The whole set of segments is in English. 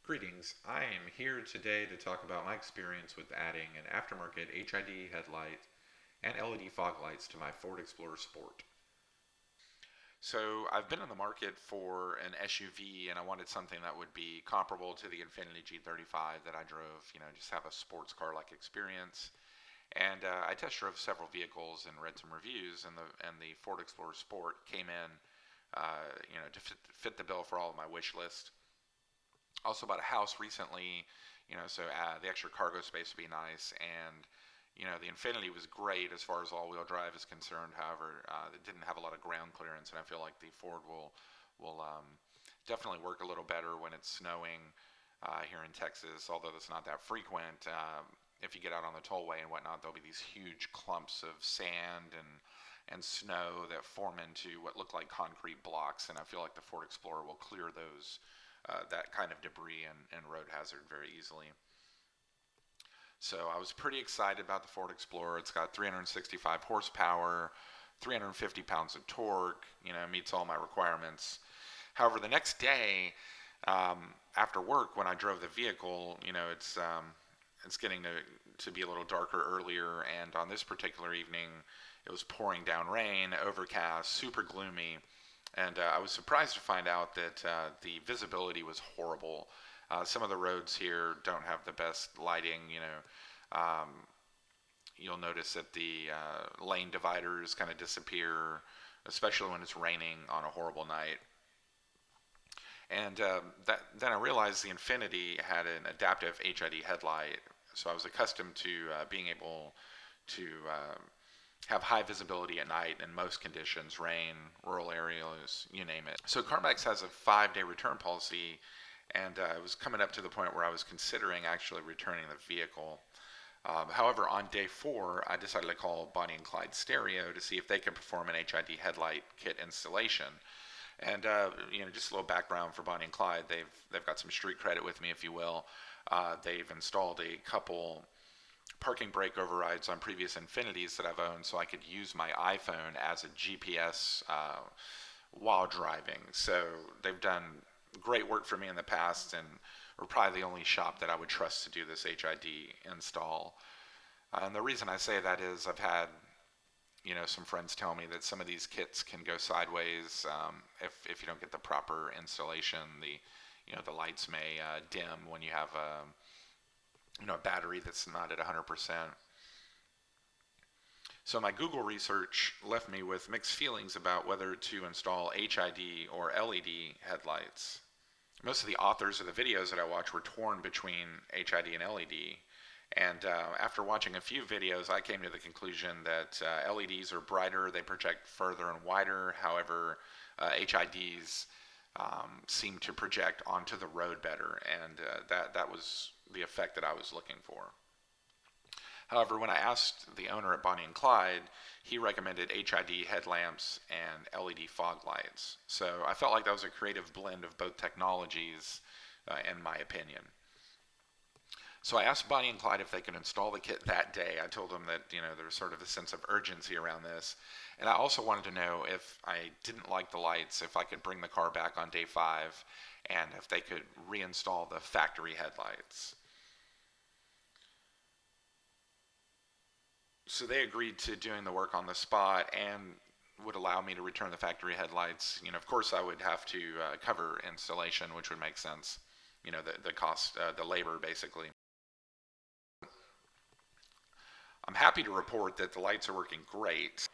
Greetings. I am here today to talk about my experience with adding an aftermarket HID headlight and LED fog lights to my Ford Explorer Sport. So I've been in the market for an SUV, and I wanted something that would be comparable to the Infiniti G35 that I drove, just have a sports car-like experience. And I test drove several vehicles and read some reviews, and the Ford Explorer Sport came in, to fit the bill for all of my wish list. Also bought a house recently, so the extra cargo space would be nice. And the Infiniti was great as far as all-wheel drive is concerned. However, it didn't have a lot of ground clearance, and I feel like the Ford will definitely work a little better when it's snowing here in Texas. Although that's not that frequent. If you get out on the tollway and whatnot, there'll be these huge clumps of sand and snow that form into what look like concrete blocks, and I feel like the Ford Explorer will clear those that kind of debris and road hazard very easily. So I was pretty excited about the Ford Explorer. It's got 365 horsepower, 350 pounds of torque, meets all my requirements. However, the next day, after work, when I drove the vehicle, it's getting to be a little darker earlier, and on this particular evening, it was pouring down rain, overcast, super gloomy. And I was surprised to find out that the visibility was horrible. Some of the roads here don't have the best lighting. You'll notice that the lane dividers kind of disappear, especially when it's raining on a horrible night. And then I realized the Infiniti had an adaptive HID headlight, so I was accustomed to being able to have high visibility at night in most conditions, rain, rural areas, you name it. So CarMax has a 5-day return policy, and it was coming up to the point where I was considering actually returning the vehicle. However, on day 4, I decided to call Bonnie and Clyde Stereo to see if they could perform an HID headlight kit installation. And just a little background for Bonnie and Clyde. They've got some street credit with me, if you will. They've installed a couple parking brake overrides on previous Infinitis that I've owned, so I could use my iPhone as a GPS while driving. So they've done great work for me in the past, and are probably the only shop that I would trust to do this HID install. And the reason I say that is I've had some friends tell me that some of these kits can go sideways if you don't get the proper installation. The lights may dim when you have a battery that's not at 100%. So my Google research left me with mixed feelings about whether to install HID or LED headlights. Most of the authors of the videos that I watched were torn between HID and LED. And after watching a few videos, I came to the conclusion that LEDs are brighter, they project further and wider. However, HIDs seem to project onto the road better, and that was the effect that I was looking for. However, when I asked the owner at Bonnie and Clyde, he recommended HID headlamps and LED fog lights. So I felt like that was a creative blend of both technologies, in my opinion. So I asked Bonnie and Clyde if they could install the kit that day. I told them that there was sort of a sense of urgency around this. And I also wanted to know if I didn't like the lights, if I could bring the car back on day 5, and if they could reinstall the factory headlights. So they agreed to doing the work on the spot and would allow me to return the factory headlights. Of course I would have to cover installation, which would make sense. The cost, the labor basically. I'm happy to report that the lights are working great.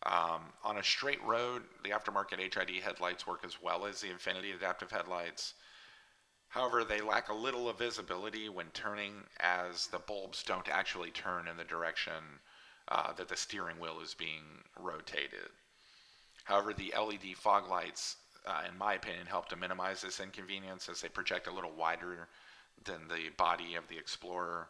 On a straight road, the aftermarket HID headlights work as well as the Infiniti adaptive headlights. However, they lack a little of visibility when turning, as the bulbs don't actually turn in the direction that the steering wheel is being rotated. However, the LED fog lights, in my opinion, help to minimize this inconvenience, as they project a little wider than the body of the Explorer.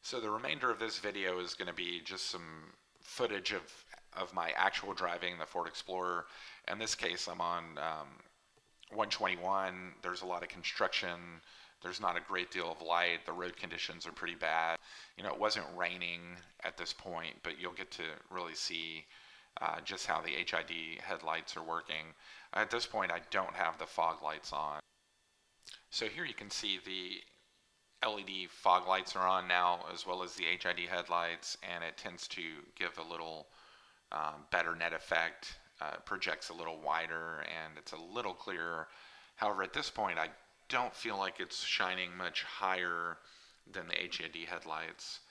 So the remainder of this video is going to be just some footage of my actual driving the Ford Explorer. In this case, I'm on 121. There's a lot of construction. There's not a great deal of light. The road conditions are pretty bad. It wasn't raining at this point, but you'll get to really see just how the HID headlights are working. At this point, I don't have the fog lights on. So here you can see the LED fog lights are on now, as well as the HID headlights, and it tends to give a little better net effect, projects a little wider, and it's a little clearer. However, at this point, I don't feel like it's shining much higher than the HID headlights.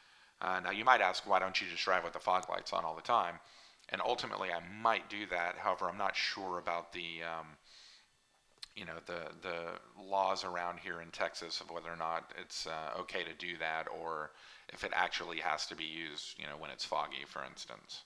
Now, you might ask, why don't you just drive with the fog lights on all the time? And ultimately, I might do that. However, I'm not sure about the laws around here in Texas of whether or not it's okay to do that, or if it actually has to be used, when it's foggy, for instance.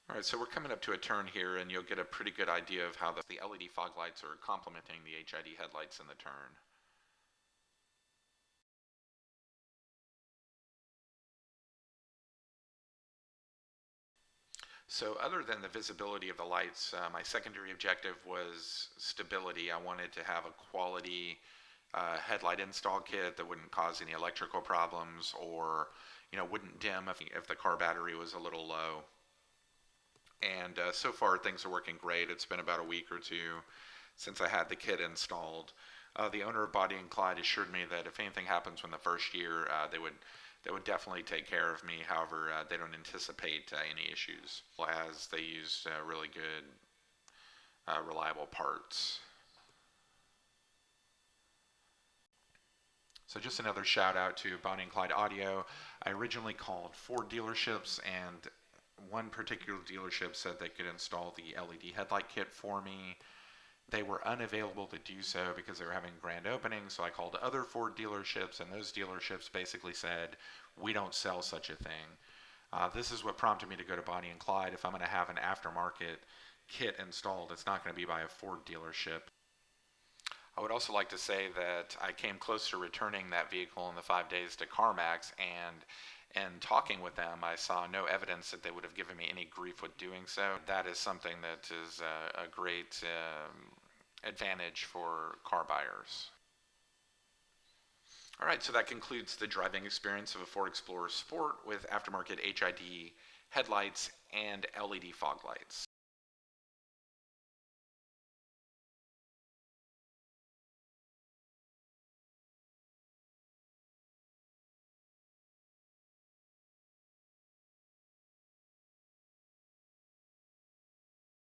All right, so we're coming up to a turn here, and you'll get a pretty good idea of how the LED fog lights are complementing the HID headlights in the turn. So other than the visibility of the lights, my secondary objective was stability. I wanted to have a quality headlight install kit that wouldn't cause any electrical problems, or wouldn't dim if the car battery was a little low. And so far things are working great. It's been about a week or two since I had the kit installed. The owner of Body and Clyde assured me that if anything happens in the first year, they would definitely take care of me. However, they don't anticipate any issues, as they use really good, reliable parts. So just another shout out to Bonnie and Clyde Audio. I originally called 4 dealerships, and one particular dealership said they could install the LED headlight kit for me. They were unavailable to do so because they were having grand openings, so I called other Ford dealerships, and those dealerships basically said, we don't sell such a thing. This is what prompted me to go to Bonnie and Clyde. If I'm going to have an aftermarket kit installed, it's not going to be by a Ford dealership. I would also like to say that I came close to returning that vehicle in the 5 days to CarMax, and talking with them, I saw no evidence that they would have given me any grief with doing so. That is something that is a great advantage for car buyers. All right, so that concludes the driving experience of a Ford Explorer Sport with aftermarket HID headlights and LED fog lights.